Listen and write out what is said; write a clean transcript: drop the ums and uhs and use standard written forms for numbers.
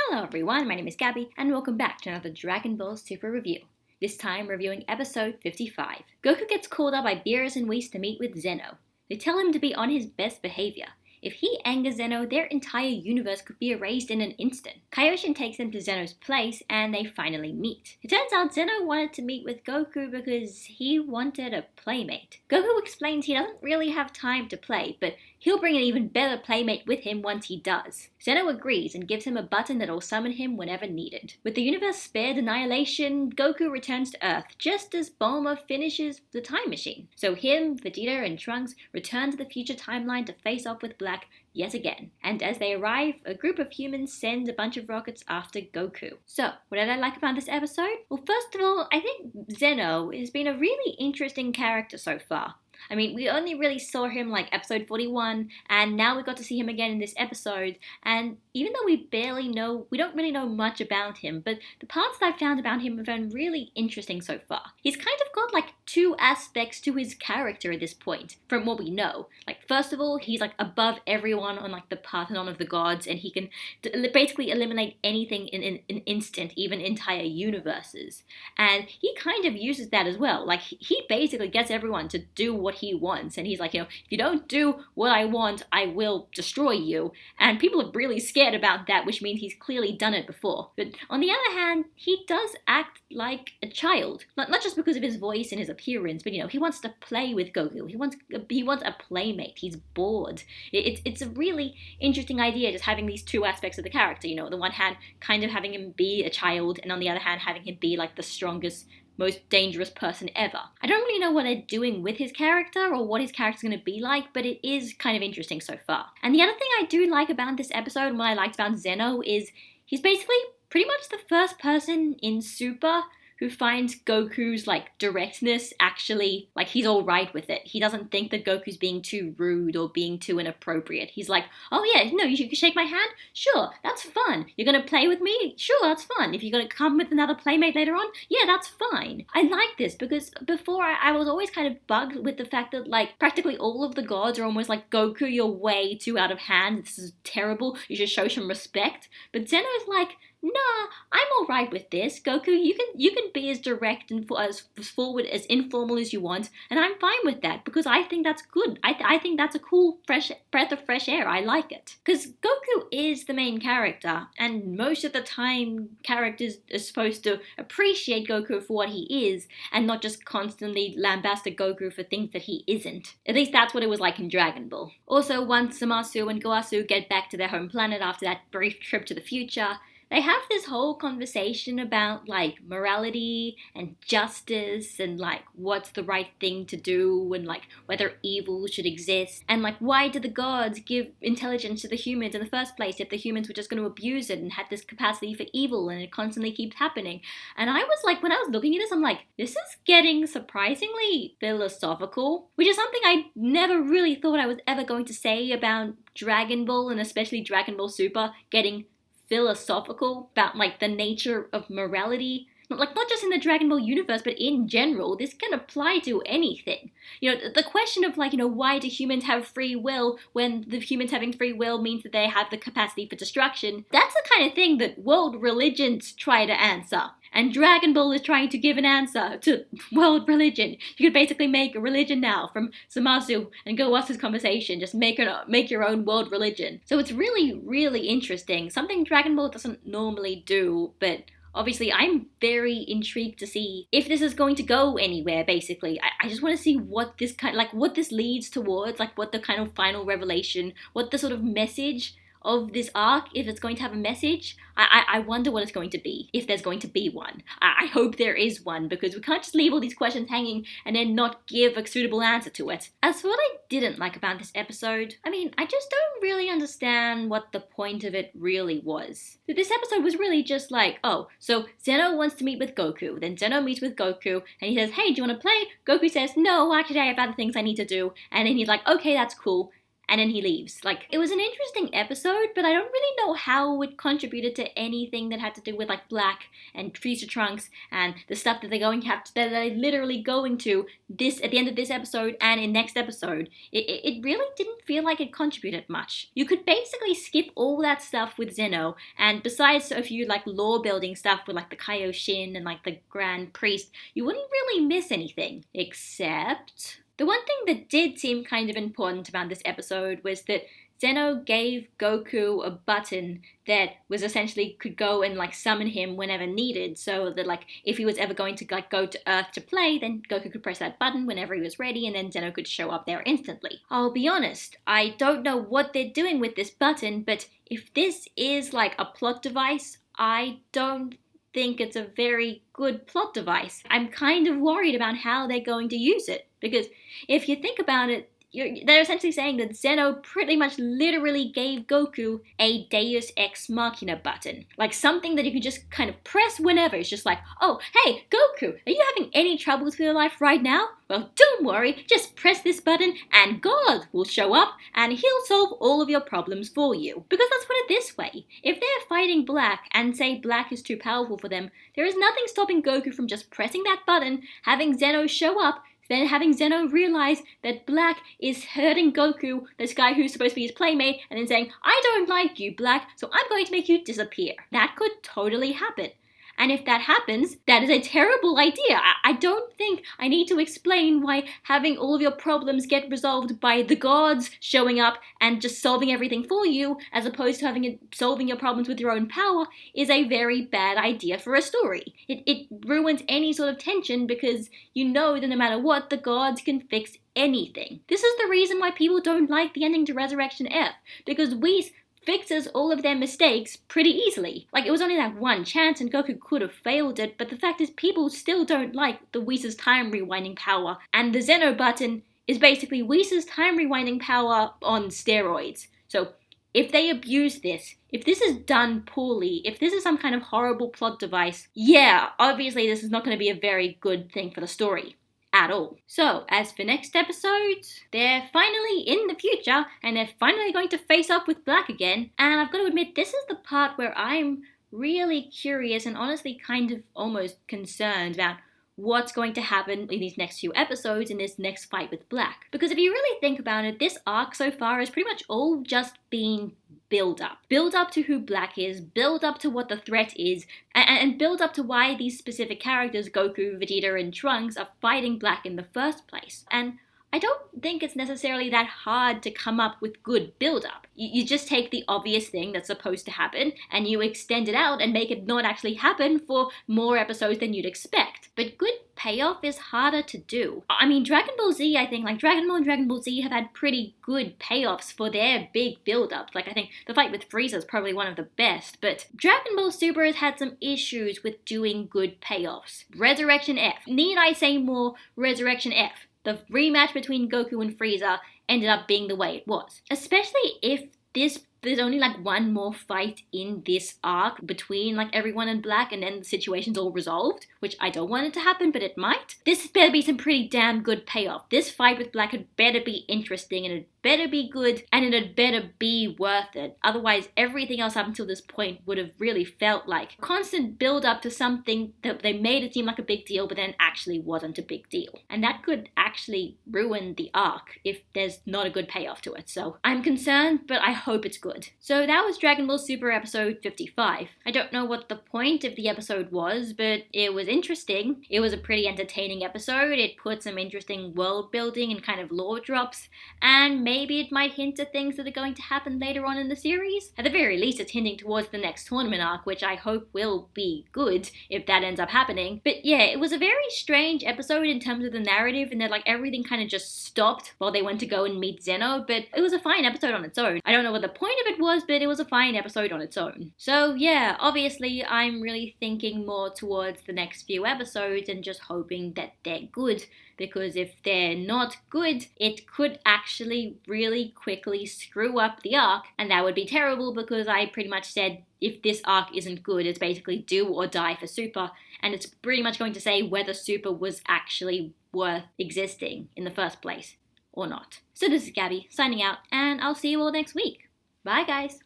Hello everyone, my name is Gabby, and welcome back to another Dragon Ball Super review. This time reviewing episode 55. Goku gets called up by Beerus and Whis to meet with Zeno. They tell him to be on his best behavior. If he angers Zeno, their entire universe could be erased in an instant. Kaioshin takes them to Zeno's place, and they finally meet. It turns out Zeno wanted to meet with Goku because he wanted a playmate. Goku explains he doesn't really have time to play, but he'll bring an even better playmate with him once he does. Zeno agrees and gives him a button that'll summon him whenever needed. With the universe spared annihilation, Goku returns to Earth just as Bulma finishes the time machine. So him, Vegeta, and Trunks return to the future timeline to face off with Black yet again. And as they arrive, a group of humans sends a bunch of rockets after Goku. So, what did I like about this episode? Well, first of all, I think Zeno has been a really interesting character so far. I mean, we only really saw him like episode 41, and now we got to see him again in this episode, and even though we don't really know much about him, but the parts that I've found about him have been really interesting so far. He's kind of got like two aspects to his character at this point, from what we know. Like, first of all, he's like above everyone on like the Parthenon of the gods, and he can basically eliminate anything in an instant, even entire universes. And he kind of uses that as well. Like, he basically gets everyone to do what he wants, and he's like, if you don't do what I want, I will destroy you. And people are really scared about that, which means he's clearly done it before. But on the other hand, he does act like a child, not just because of his voice and his appearance, but he wants to play with Goku. He wants a playmate. He's bored. It's a really interesting idea, just having these two aspects of the character. On the one hand, kind of having him be a child, and on the other hand, having him be like the strongest, most dangerous person ever. I don't really know what they're doing with his character or what his character's going to be like, but it is kind of interesting so far. And the other thing I do like about this episode, and what I liked about Zeno, is he's basically pretty much the first person in Super who finds Goku's like directness actually, like, he's alright with it. He doesn't think that Goku's being too rude or being too inappropriate. He's like, oh yeah, no, you should shake my hand? Sure, that's fun. You're gonna play with me? Sure, that's fun. If you're gonna come with another playmate later on? Yeah, that's fine. I like this because before I was always kind of bugged with the fact that like practically all of the gods are almost like, Goku, you're way too out of hand. This is terrible. You should show some respect. But Zeno's like, nah, I'm alright with this. Goku, you can be as direct and as forward, as informal as you want, and I'm fine with that because I think that's good. I think that's a cool breath of fresh air. I like it. Because Goku is the main character, and most of the time characters are supposed to appreciate Goku for what he is and not just constantly lambast at Goku for things that he isn't. At least that's what it was like in Dragon Ball. Also, once Zamasu and Gowasu get back to their home planet after that brief trip to the future, they have this whole conversation about, like, morality and justice and, like, what's the right thing to do and, like, whether evil should exist. And, like, why did the gods give intelligence to the humans in the first place if the humans were just going to abuse it and had this capacity for evil and it constantly keeps happening? And I was like, when I was looking at this, I'm like, this is getting surprisingly philosophical, which is something I never really thought I was ever going to say about Dragon Ball, and especially Dragon Ball Super getting philosophical about like the nature of morality. Like, not just in the Dragon Ball universe, but in general, this can apply to anything. The question of like, why do humans have free will when the humans having free will means that they have the capacity for destruction? That's the kind of thing that world religions try to answer. And Dragon Ball is trying to give an answer to world religion. You could basically make a religion now from Zamasu and Gowasu's conversation. Just make your own world religion. So it's really, really interesting. Something Dragon Ball doesn't normally do, but obviously I'm very intrigued to see if this is going to go anywhere, basically. I just want to see what this what this leads towards, like what the kind of final revelation, what the sort of message of this arc, if it's going to have a message. I wonder what it's going to be, if there's going to be one. I hope there is one, because we can't just leave all these questions hanging and then not give a suitable answer to it. As for what I didn't like about this episode, I just don't really understand what the point of it really was. This episode was really just like, oh, so Zeno wants to meet with Goku, then Zeno meets with Goku, and he says, hey, do you want to play? Goku says, no, actually I have other things I need to do, and then he's like, okay, that's cool. and then he leaves. Like, it was an interesting episode, but I don't really know how it contributed to anything that had to do with like Black and Freezer Trunks and the stuff that they're literally going to this at the end of this episode and in next episode. It really didn't feel like it contributed much. You could basically skip all that stuff with Zeno, and besides a few like lore building stuff with like the Kaioshin and like the Grand Priest, you wouldn't really miss anything. Except the one thing that did seem kind of important about this episode was that Zeno gave Goku a button that was essentially could go and like summon him whenever needed, so that like if he was ever going to like go to Earth to play, then Goku could press that button whenever he was ready, and then Zeno could show up there instantly. I'll be honest, I don't know what they're doing with this button, but if this is like a plot device, I don't think it's a very good plot device. I'm kind of worried about how they're going to use it, because if you think about it, they're essentially saying that Zeno pretty much literally gave Goku a Deus Ex Machina button. Like something that you can just kind of press whenever. It's just like, oh, hey, Goku, are you having any troubles with your life right now? Well, don't worry, just press this button and God will show up and he'll solve all of your problems for you. Because let's put it this way, if they're fighting Black and say Black is too powerful for them, there is nothing stopping Goku from just pressing that button, having Zeno show up, then having Zeno realize that Black is hurting Goku, this guy who's supposed to be his playmate, and then saying, I don't like you, Black, so I'm going to make you disappear. That could totally happen. And if that happens, that is a terrible idea. I don't think I need to explain why having all of your problems get resolved by the gods showing up and just solving everything for you, as opposed to solving your problems with your own power, is a very bad idea for a story. It ruins any sort of tension, because you know that no matter what, the gods can fix anything. This is the reason why people don't like the ending to Resurrection F, because Whis fixes all of their mistakes pretty easily. Like, it was only that one chance and Goku could have failed it, but the fact is people still don't like the Whis' time rewinding power, and the Zener Button is basically Whis' time rewinding power on steroids. So if they abuse this, if this is done poorly, if this is some kind of horrible plot device, yeah, obviously this is not going to be a very good thing for the story. At all. So, as for next episode, they're finally in the future, and they're finally going to face up with Black again, and I've got to admit, this is the part where I'm really curious and honestly kind of almost concerned about what's going to happen in these next few episodes in this next fight with Black. Because if you really think about it, this arc so far has pretty much all just been build up. Build up to who Black is, build up to what the threat is, and build up to why these specific characters, Goku, Vegeta, and Trunks, are fighting Black in the first place. And I don't think it's necessarily that hard to come up with good build-up. You just take the obvious thing that's supposed to happen, and you extend it out and make it not actually happen for more episodes than you'd expect. But good payoff is harder to do. I mean, Dragon Ball Z, I think, like Dragon Ball and Dragon Ball Z have had pretty good payoffs for their big build-ups. Like, I think the fight with Frieza is probably one of the best, but Dragon Ball Super has had some issues with doing good payoffs. Resurrection F. Need I say more? Resurrection F. The rematch between Goku and Frieza ended up being the way it was. Especially if there's only like one more fight in this arc between like everyone in Black, and then the situation's all resolved, which I don't want it to happen, but it might. This better be some pretty damn good payoff. This fight with Black had better be interesting, and it better be good, and it had better be worth it. Otherwise, everything else up until this point would have really felt like constant build up to something that they made it seem like a big deal, but then actually wasn't a big deal. And that could actually ruin the arc if there's not a good payoff to it. So I'm concerned, but I hope it's good. So that was Dragon Ball Super episode 55. I don't know what the point of the episode was, but it was interesting. It was a pretty entertaining episode. It put some interesting world building and kind of lore drops, and maybe it might hint at things that are going to happen later on in the series. At the very least, it's hinting towards the next tournament arc, which I hope will be good if that ends up happening. But yeah, it was a very strange episode in terms of the narrative, and that like everything kind of just stopped while they went to go and meet Zeno, but it was a fine episode on its own. I don't know what the point of it was, but it was a fine episode on its own. So yeah, obviously I'm really thinking more towards the next few episodes and just hoping that they're good, because if they're not good, it could actually really quickly screw up the arc, and that would be terrible, because I pretty much said if this arc isn't good, it's basically do or die for Super, and it's pretty much going to say whether Super was actually worth existing in the first place, or not. So this is Gabby signing out, and I'll see you all next week. Bye guys!